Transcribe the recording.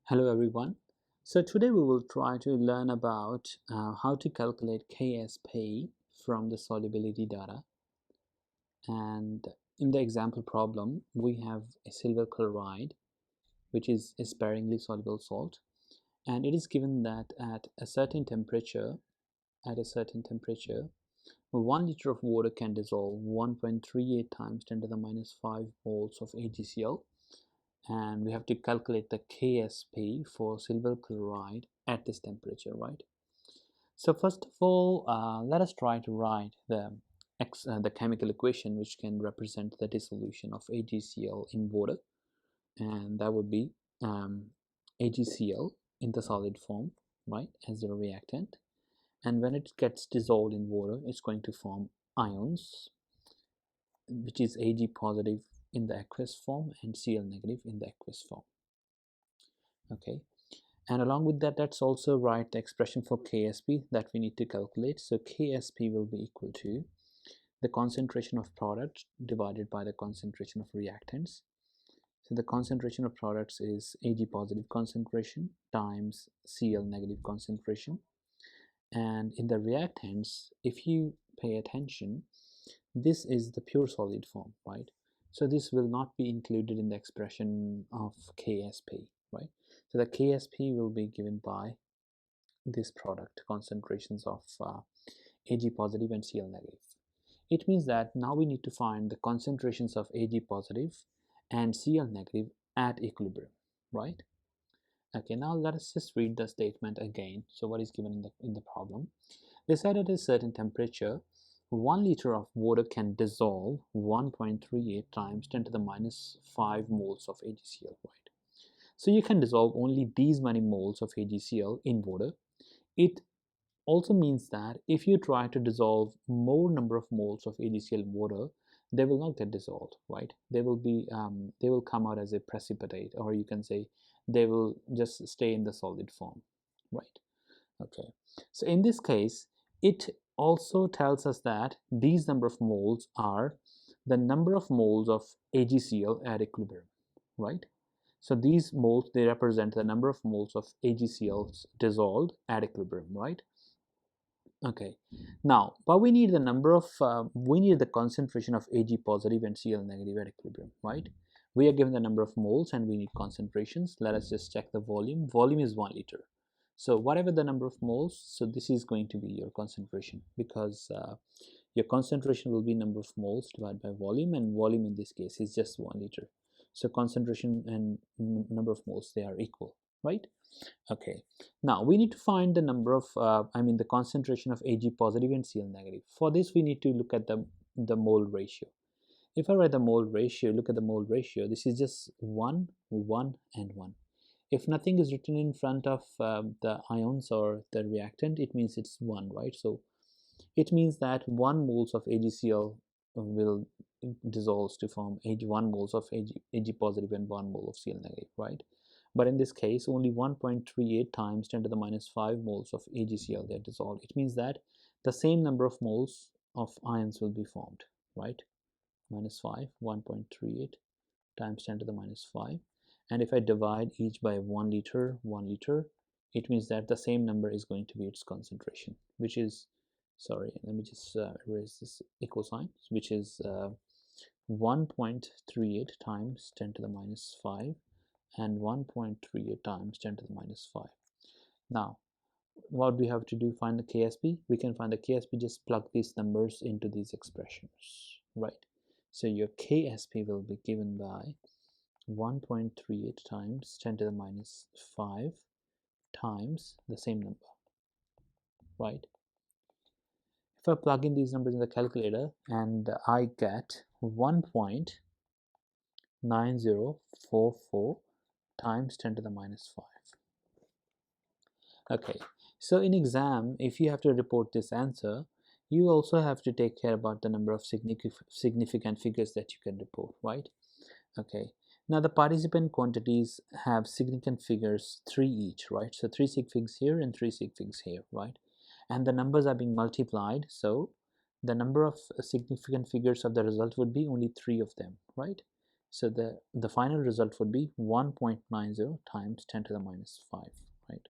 Hello everyone. So today we will try to learn about how to calculate KSP from the solubility data. And in the example problem, we have a silver chloride, which is a sparingly soluble salt, and it is given that at a certain temperature, 1 liter of water can dissolve 1.38 times 10 to the minus 5 moles of AgCl, and we have to calculate the KSP for silver chloride at this temperature, right? So first of all, let us try to write the chemical equation which can represent the dissolution of AgCl in water, and that would be AgCl in the solid form, right, as the reactant, and when it gets dissolved in water, it's going to form ions, which is Ag positive in the aqueous form and Cl negative in the aqueous form. Okay, and along with that, let's also write the expression for KSP that we need to calculate. So KSP will be equal to the concentration of product divided by the concentration of reactants. So the concentration of products is Ag positive concentration times Cl negative concentration, and in the reactants, if you pay attention, this is the pure solid form, right? So this will not be included in the expression of KSP, right? So the KSP will be given by this product concentrations of Ag positive and Cl negative. It means that now we need to find the concentrations of Ag positive and Cl negative at equilibrium, right? Okay, now let us just read the statement again. So what is given in the problem? They said at a certain temperature, 1 liter of water can dissolve 1.38 times 10 to the minus 5 moles of AgCl, right? So you can dissolve only these many moles of AgCl in water. It also means that if you try to dissolve more number of moles of AgCl in water, they will not get dissolved, right? They will come out as a precipitate, or you can say they will just stay in the solid form, right? Okay, so in this case, it also tells us that these number of moles are the number of moles of AgCl at equilibrium, right? So these moles, they represent the number of moles of AgCl dissolved at equilibrium, right? Okay, now, but we need the concentration of Ag positive and Cl negative at equilibrium, right? We are given the number of moles and we need concentrations. Let us just check the volume. Volume is 1 liter. So whatever the number of moles, so this is going to be your concentration, because your concentration will be number of moles divided by volume, and volume in this case is just 1 liter. So concentration and number of moles, they are equal, right? Okay, now we need to find the number of the concentration of Ag positive and Cl negative. For this, we need to look at the mole ratio. If I write the mole ratio, look at the mole ratio. This is just 1, 1, and 1. If nothing is written in front of the ions or the reactant, it means it's 1, right? So it means that 1 moles of AgCl will dissolve to form 1 moles of Ag positive and 1 mole of Cl negative, right? But in this case, only 1.38 times 10 to the minus 5 moles of AgCl they are dissolved. It means that the same number of moles of ions will be formed, right? Minus 5, 1.38 times 10 to the minus 5. And if I divide each by 1 liter, it means that the same number is going to be its concentration, which is, sorry, let me just erase this equal sign, which is 1.38 times 10 to the minus 5 and 1.38 times 10 to the minus 5. Now, what we have to do, find the KSP. We can find the KSP, just plug these numbers into these expressions, right? So your KSP will be given by 1.38 times 10 to the minus 5 times the same number, right? If I plug in these numbers in the calculator, and I get 1.9044 times 10 to the minus 5. Okay, so in exam, if you have to report this answer, you also have to take care about the number of significant figures that you can report, right? Okay, now the participant quantities have significant figures 3 each, right? So 3 sig figs here and 3 sig figs here, right? And the numbers are being multiplied, so the number of significant figures of the result would be only 3 of them, right? So the final result would be 1.90 times 10 to the minus 5.